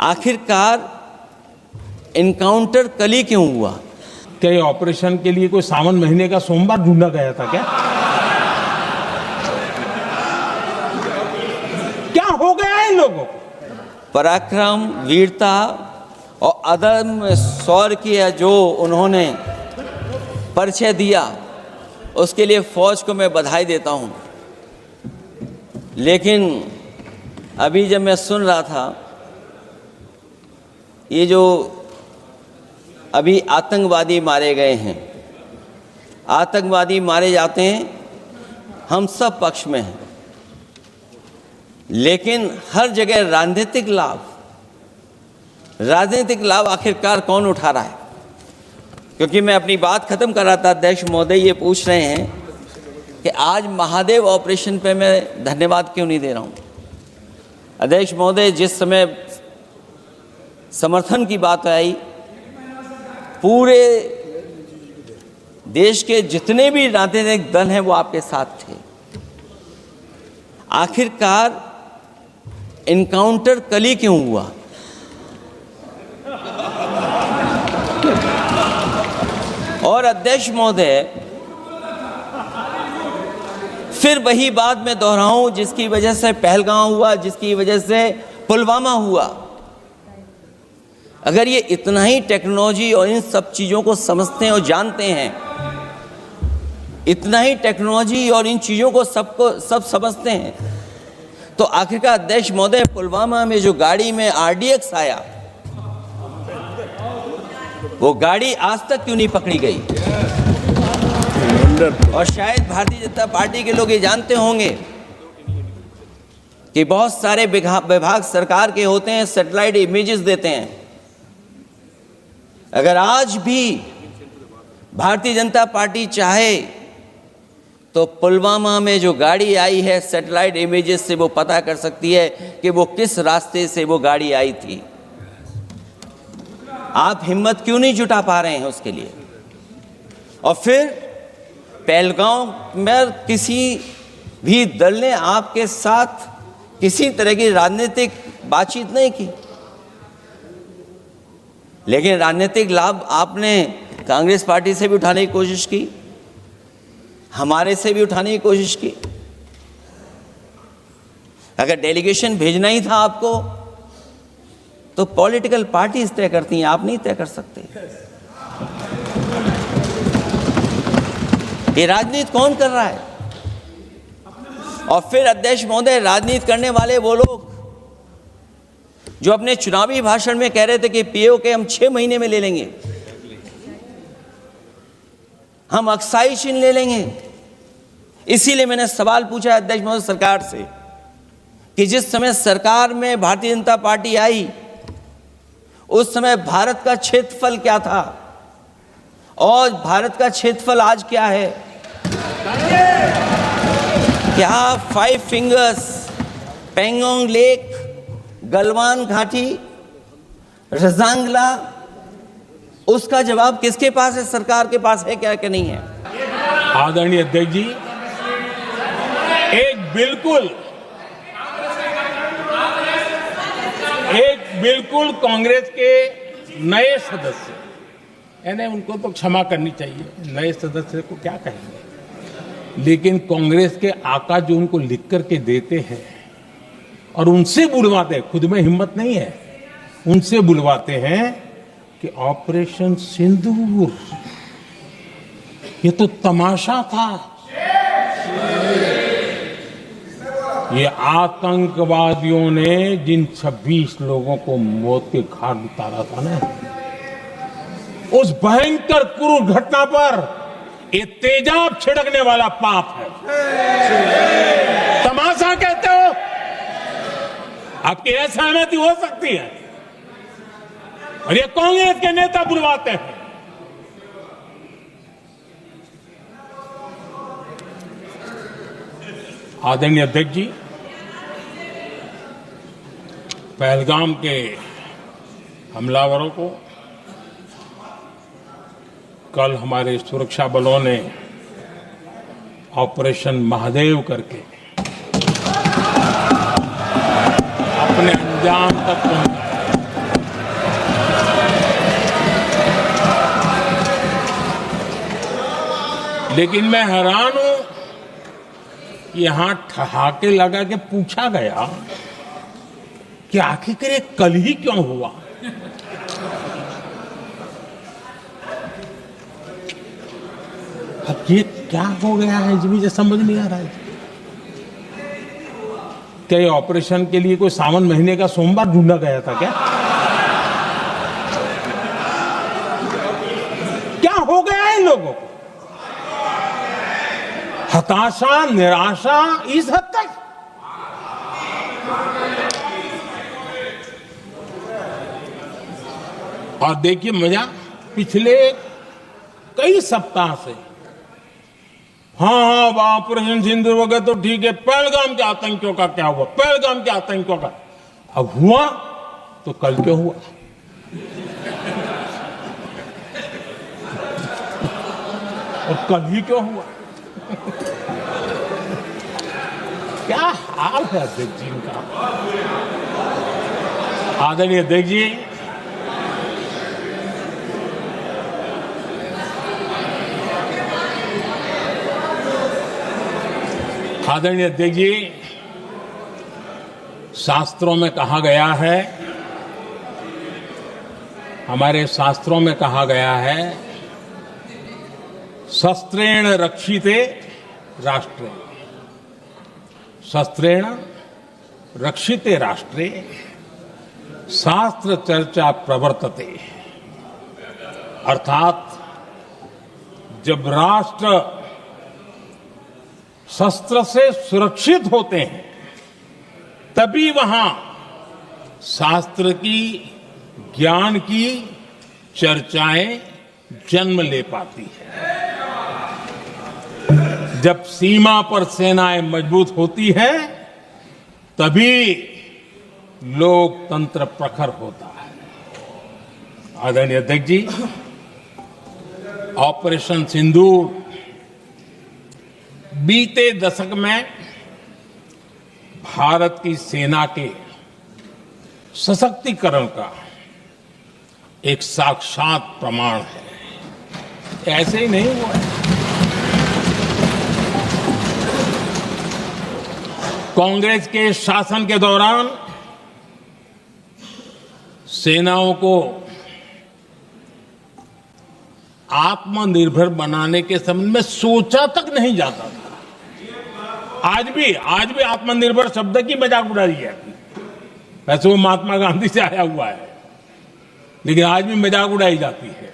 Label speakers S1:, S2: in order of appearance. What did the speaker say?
S1: आखिरकार इनकाउंटर कल ही क्यों हुआ?
S2: क्या ये ऑपरेशन के लिए कोई सावन महीने का सोमवार ढूंढा गया था क्या? क्या हो गया है इन लोगों को?
S1: पराक्रम, वीरता और अदम्य शौर्य की जो उन्होंने परिचय दिया, उसके लिए फौज को मैं बधाई देता हूं। लेकिन अभी जब मैं सुन रहा था, ये जो अभी आतंकवादी मारे गए हैं, आतंकवादी मारे जाते हैं, हम सब पक्ष में हैं, लेकिन हर जगह राजनीतिक लाभ आखिरकार कौन उठा रहा है? क्योंकि मैं अपनी बात खत्म कर रहा था, अध्यक्ष महोदय ये पूछ रहे हैं कि आज महादेव ऑपरेशन पे मैं धन्यवाद क्यों नहीं दे रहा हूं। अध्यक्ष महोदय, जिस समय समर्थन की बात आई, पूरे देश के जितने भी राजनीतिक दल हैं वो आपके साथ थे। आखिरकार इनकाउंटर कल ही क्यों हुआ? और अध्यक्ष महोदय, फिर वही बात मैं दोहराऊं जिसकी वजह से पहलगाम हुआ, जिसकी वजह से पुलवामा हुआ। अगर ये इतना ही टेक्नोलॉजी और इन सब चीज़ों को समझते हैं और जानते हैं, इतना ही टेक्नोलॉजी और इन चीज़ों को सब समझते हैं, तो आखिरकार अध्यक्ष महोदय, पुलवामा में जो गाड़ी में RDX आया, वो गाड़ी आज तक क्यों नहीं पकड़ी गई? और शायद भारतीय जनता पार्टी के लोग ये जानते होंगे कि बहुत सारे विभाग सरकार के होते हैं, सैटेलाइट इमेजेस देते हैं। अगर आज भी भारतीय जनता पार्टी चाहे तो पुलवामा में जो गाड़ी आई है, सैटेलाइट इमेजेस से वो पता कर सकती है कि वो किस रास्ते से वो गाड़ी आई थी। आप हिम्मत क्यों नहीं जुटा पा रहे हैं उसके लिए? और फिर पहलगाम में किसी भी दल ने आपके साथ किसी तरह की राजनीतिक बातचीत नहीं की, लेकिन राजनीतिक लाभ आपने कांग्रेस पार्टी से भी उठाने की कोशिश की, हमारे से भी उठाने की कोशिश की। अगर डेलीगेशन भेजना ही था आपको, तो पॉलिटिकल पार्टीज तय करती हैं, आप नहीं तय कर सकते। ये राजनीति कौन कर रहा है? और फिर अध्यक्ष महोदय, राजनीति करने वाले वो लोग जो अपने चुनावी भाषण में कह रहे थे कि POK हम 6 महीने में ले लेंगे, हम अक्साई चिन्ह ले लेंगे। इसीलिए मैंने सवाल पूछा अध्यक्ष महोदय सरकार से कि जिस समय सरकार में भारतीय जनता पार्टी आई, उस समय भारत का क्षेत्रफल क्या था और भारत का क्षेत्रफल आज क्या है? क्या 5 फिंगर्स, पेंगोंग लेक, गलवान घाटी, रजांगला, उसका जवाब किसके पास है? सरकार के पास है क्या कि नहीं है?
S2: आदरणीय अध्यक्ष जी, एक बिल्कुल कांग्रेस के नए सदस्य, यानी उनको तो क्षमा करनी चाहिए, नए सदस्य को क्या कहेंगे, लेकिन कांग्रेस के आका जो उनको लिख करके देते हैं और उनसे बुलवाते हैं, खुद में हिम्मत नहीं है, उनसे बुलवाते हैं कि ऑपरेशन सिंदूर, ये तो तमाशा था, ये आतंकवादियों ने जिन 26 लोगों को मौत के घाट उतारा था ना, उस भयंकर क्रूर घटना पर ये तेजाब छिड़कने वाला पाप है। तमाशा कहते हो? आपकी असहमति हो सकती है, और ये कांग्रेस के नेता बुलवाते हैं। आदरणीय अध्यक्ष जी, पहलगाम के हमलावरों को कल हमारे सुरक्षा बलों ने ऑपरेशन महादेव करके अपने अंजाम तक पहुंचाया। लेकिन मैं हैरान हूं कि यहां ठहाके लगा के पूछा गया कि आखिर ये कल ही क्यों हुआ। अब ये क्या हो गया है मुझे समझ नहीं आ रहा है। क्या ये ऑपरेशन के लिए कोई सावन महीने का सोमवार ढूंढा गया था क्या? क्या हो गया है इन लोगों को? हताशा, निराशा इस हद तक। और देखिए मजा, पिछले कई सप्ताह से हाँ ऑपरेशन सिंदूर हो गया तो ठीक है, पहलगाम के आतंकियों का क्या हुआ, पहलगाम के आतंकियों का। अब हुआ तो कल क्यों हुआ? और कल ही क्यों हुआ? क्या हाल है अध्यक्ष जी का। आदरणीय अध्यक्ष जी, आदरणीय अध्यक्ष जी, शास्त्रों में कहा गया है, हमारे शास्त्रों में कहा गया है, शस्त्रेण रक्षिते राष्ट्रे, शस्त्रेण रक्षिते राष्ट्रे शास्त्र चर्चा प्रवर्तते। अर्थात जब राष्ट्र शस्त्र से सुरक्षित होते हैं तभी वहां शास्त्र की, ज्ञान की चर्चाएं जन्म ले पाती है। जब सीमा पर सेनाएं मजबूत होती है तभी लोकतंत्र प्रखर होता है। आदरणीय अध्यक्ष जी, ऑपरेशन सिंदूर बीते दशक में भारत की सेना के सशक्तिकरण का एक साक्षात प्रमाण है। ऐसे ही नहीं हुआ है। कांग्रेस के शासन के दौरान सेनाओं को आत्मनिर्भर बनाने के संबंध में सोचा तक नहीं जाता था। आज भी आत्मनिर्भर शब्द की मजाक उड़ाई है। वैसे वो महात्मा गांधी से आया हुआ है, लेकिन आज भी मजाक उड़ाई जाती है।